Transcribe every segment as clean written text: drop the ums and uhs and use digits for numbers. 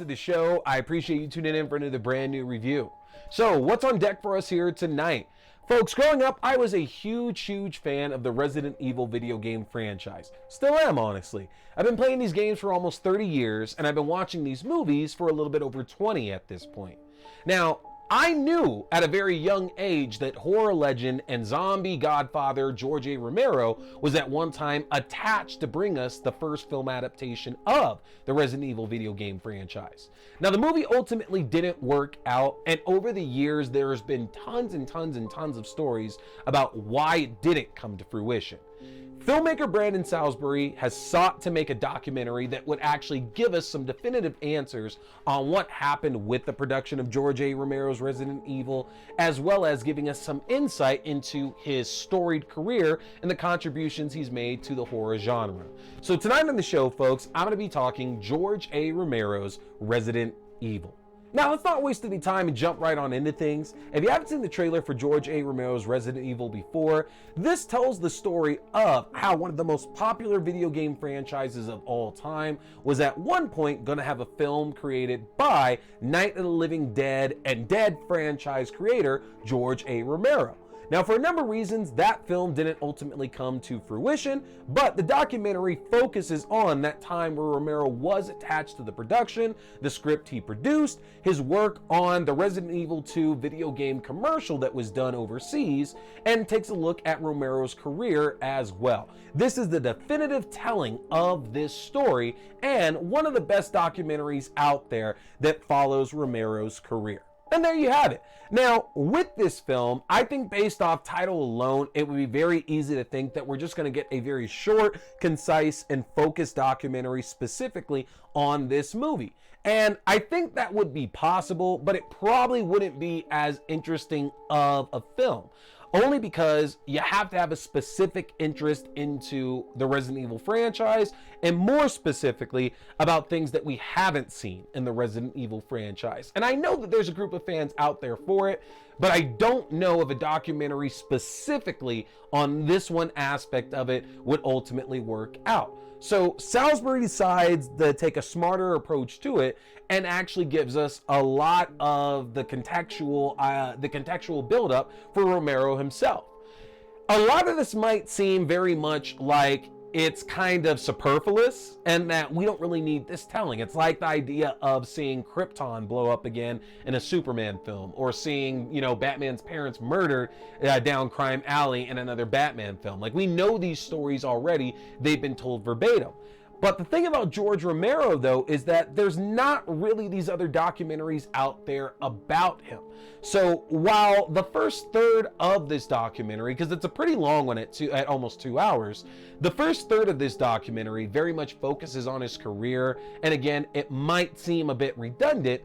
to the show. I appreciate you tuning in for another brand new review. So what's on deck for us here tonight? Folks, growing up, I was a huge fan of the Resident Evil video game franchise. Still am, honestly. I've been playing these games for almost 30 years, and I've been watching these movies for a little bit over 20 at this point. Now, I knew at a very young age that horror legend and zombie godfather George Romero was at one time attached to bring us the first film adaptation of the Resident Evil video game franchise. Now, the movie ultimately didn't work out, and over the years there's been tons of stories about why it didn't come to fruition. Filmmaker Brandon Salisbury has sought to make a documentary that would actually give us some definitive answers on what happened with the production of George Romero's Resident Evil, as well as giving us some insight into his storied career and the contributions he's made to the horror genre. So tonight on the show, folks, I'm going to be talking George Romero's Resident Evil. Now, let's not waste any time and jump right on into things. If you haven't seen the trailer for George Romero's Resident Evil before, this tells the story of how one of the most popular video game franchises of all time was at one point going to have a film created by Night of the Living Dead and Dead franchise creator George Romero. Now, for a number of reasons, that film didn't ultimately come to fruition, but the documentary focuses on that time where Romero was attached to the production, the script he produced, his work on the Resident Evil 2 video game commercial that was done overseas, and takes a look at Romero's career as well. This is the definitive telling of this story, and one of the best documentaries out there that follows Romero's career. And there you have it. Now, with this film, I think based off title alone, it would be very easy to think that we're just going to get a very short, concise, and focused documentary specifically on this movie. And I think that would be possible, but it probably wouldn't be as interesting of a film. Only because you have to have a specific interest into the Resident Evil franchise, and more specifically about things that we haven't seen in the Resident Evil franchise. And I know that there's a group of fans out there for it, but I don't know if a documentary specifically on this one aspect of it would ultimately work out. So Salisbury decides to take a smarter approach to it and actually gives us a lot of the contextual buildup for Romero himself. A lot of this might seem very much like it's kind of superfluous and that we don't really need this telling. It's like the idea of seeing Krypton blow up again in a Superman film, or seeing, Batman's parents murdered down crime alley in another Batman film. Like, we know these stories already. They've been told verbatim. But the thing about George Romero, though, is that there's not really these other documentaries out there about him. So while the first third of this documentary, because it's a pretty long one at almost 2 hours, the first third of this documentary very much focuses on his career. And again, it might seem a bit redundant.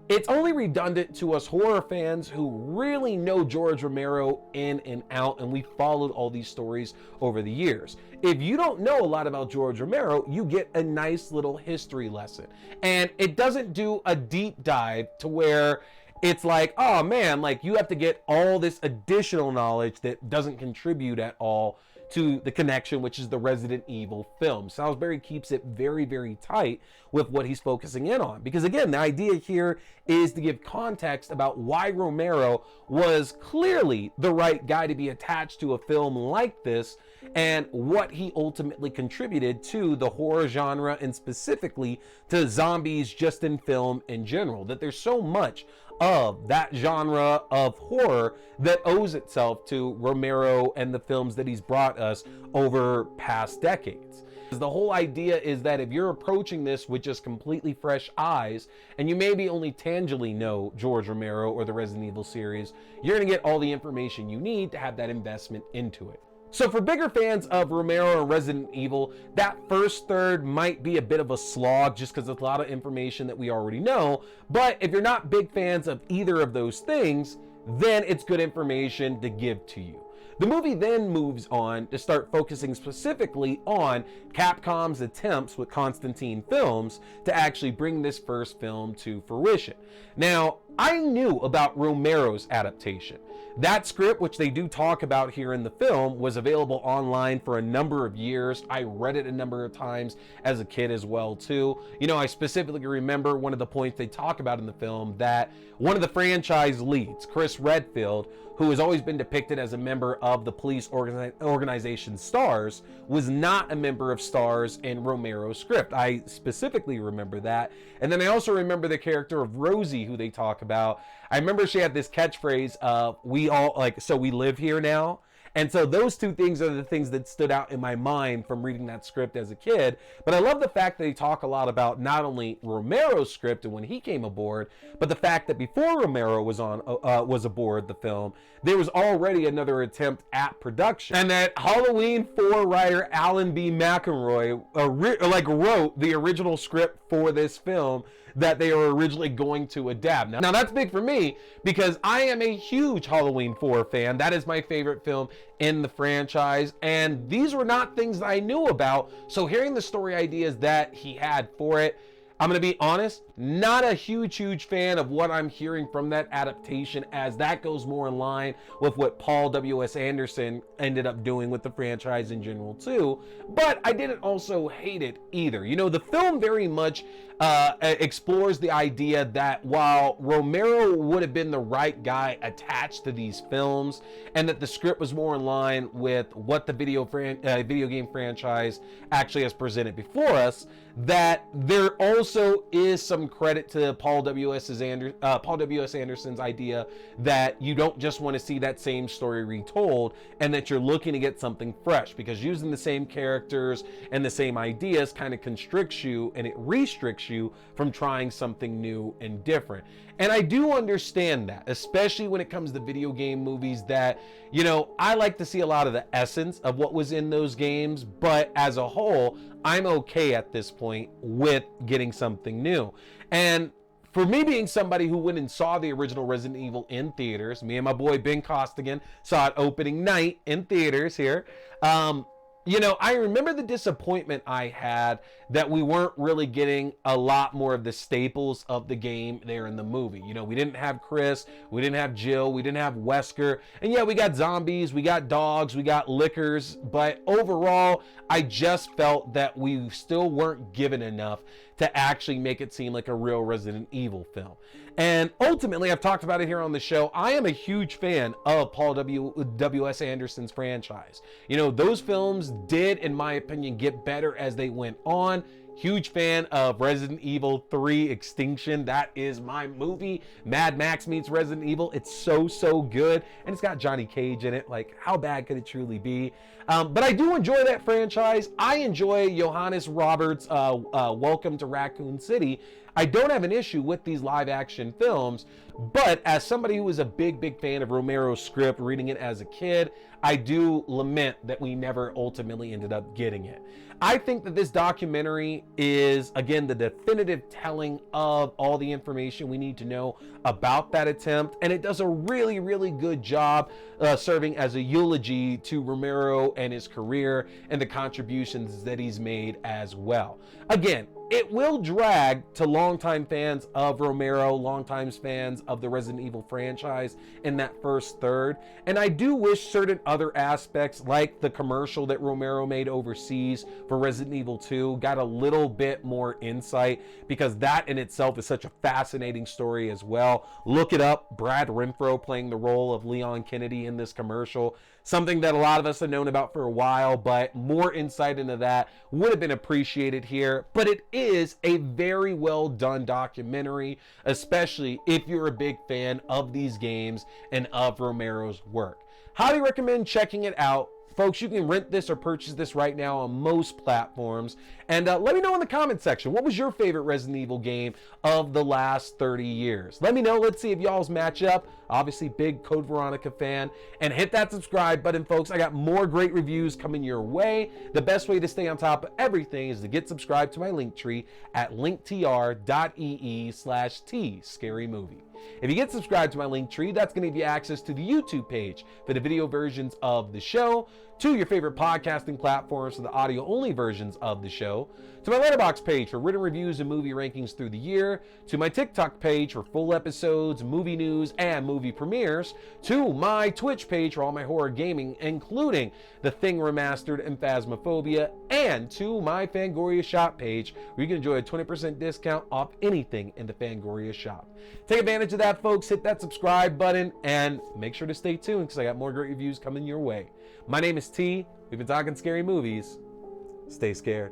It's only redundant to us horror fans who really know George Romero in and out, and we followed all these stories over the years. If you don't know a lot about George Romero, you get a nice little history lesson. And it doesn't do a deep dive to where it's like, oh man, like you have to get all this additional knowledge that doesn't contribute at all to the connection, which is the Resident Evil film. Salisbury keeps it very tight with what he's focusing in on. Because again, the idea here is to give context about why Romero was clearly the right guy to be attached to a film like this, and what he ultimately contributed to the horror genre, and specifically to zombies just in film in general. That there's so much of that genre of horror that owes itself to Romero and the films that he's brought us over past decades. The whole idea is that if you're approaching this with just completely fresh eyes, and you maybe only tangibly know George Romero or the Resident Evil series, you're going to get all the information you need to have that investment into it. So for bigger fans of Romero and Resident Evil, that first third might be a bit of a slog just because it's a lot of information that we already know. But if you're not big fans of either of those things, then it's good information to give to you. The movie then moves on to start focusing specifically on Capcom's attempts with Constantine Films to actually bring this first film to fruition. Now, I knew about Romero's adaptation. That script, which they do talk about here in the film, was available online for a number of years. I read it a number of times as a kid as well too. You know, I specifically remember one of the points they talk about in the film, that one of the franchise leads, Chris Redfield, who has always been depicted as a member of the police organization STARS, was not a member of STARS in Romero's script. I specifically remember that. And then I also remember the character of Rosie, who they talk about. I remember she had this catchphrase of, we all, like, so we live here now. And so those two things are the things that stood out in my mind from reading that script as a kid. But I love the fact that they talk a lot about not only Romero's script and when he came aboard, but the fact that before Romero was aboard the film, there was already another attempt at production, and that Halloween 4 writer Alan B. McElroy wrote the original script for this film that they were originally going to adapt. Now that's big for me because I am a huge Halloween 4 fan. That is my favorite film in the franchise, and these were not things that I knew about. So hearing the story ideas that he had for it, I'm going to be honest, not a huge fan of what I'm hearing from that adaptation, as that goes more in line with what Paul W.S. Anderson ended up doing with the franchise in general too. But I didn't also hate it either. You know, the film very much explores the idea that while Romero would have been the right guy attached to these films, and that the script was more in line with what the video game franchise actually has presented before us, that there also is some credit to Paul W.S. Anderson's idea that you don't just want to see that same story retold, and that you're looking to get something fresh, because using the same characters and the same ideas kind of constricts you, and it restricts you from trying something new and different. And I do understand that, especially when it comes to video game movies, that, you know, I like to see a lot of the essence of what was in those games, but as a whole, I'm okay at this point with getting something new. And for me, being somebody who went and saw the original Resident Evil in theaters, me and my boy Ben Costigan saw it opening night in theaters here. You know, I remember the disappointment I had that we weren't really getting a lot more of the staples of the game there in the movie. You know, we didn't have Chris, we didn't have Jill, we didn't have Wesker, and yeah, we got zombies, we got dogs, we got lickers, but overall, I just felt that we still weren't given enough to actually make it seem like a real Resident Evil film. And ultimately, I've talked about it here on the show, I am a huge fan of Paul W.S. Anderson's franchise. You know, those films did, in my opinion, get better as they went on. Huge fan of Resident Evil 3 Extinction. That is my movie. Mad Max meets Resident Evil. It's so good. And it's got Johnny Cage in it. Like, how bad could it truly be? But I do enjoy that franchise. I enjoy Johannes Roberts' Welcome to Raccoon City. I don't have an issue with these live action films, but as somebody who was a big fan of Romero's script, reading it as a kid, I do lament that we never ultimately ended up getting it. I think that this documentary is, again, the definitive telling of all the information we need to know about that attempt, and it does a really good job serving as a eulogy to Romero and his career and the contributions that he's made as well. Again, it will drag to longtime fans of Romero, longtime fans of the Resident Evil franchise in that first third. And I do wish certain other aspects, like the commercial that Romero made overseas for Resident Evil 2, got a little bit more insight, because that in itself is such a fascinating story as well. Look it up. Brad Renfro playing the role of Leon Kennedy in this commercial. Something that a lot of us have known about for a while, but more insight into that would have been appreciated here. But it is a very well done documentary, especially if you're a big fan of these games and of Romero's work. Highly recommend checking it out. Folks, you can rent this or purchase this right now on most platforms. And let me know in the comment section, what was your favorite Resident Evil game of the last 30 years? Let me know. Let's see if y'all's match up. Obviously, big Code Veronica fan. And hit that subscribe button, folks. I got more great reviews coming your way. The best way to stay on top of everything is to get subscribed to my Linktree at linktr.ee/tscarymovie. If you get subscribed to my Linktree, that's going to give you access to the YouTube page for the video versions of the show, to your favorite podcasting platforms for the audio-only versions of the show, to my Letterboxd page for written reviews and movie rankings through the year, to my TikTok page for full episodes, movie news, and movie premieres, to my Twitch page for all my horror gaming, including The Thing Remastered and Phasmophobia, and to my Fangoria shop page where you can enjoy a 20% discount off anything in the Fangoria shop. Take advantage of that, folks. Hit that subscribe button and make sure to stay tuned because I got more great reviews coming your way. My name is T. We've been talking scary movies. Stay scared.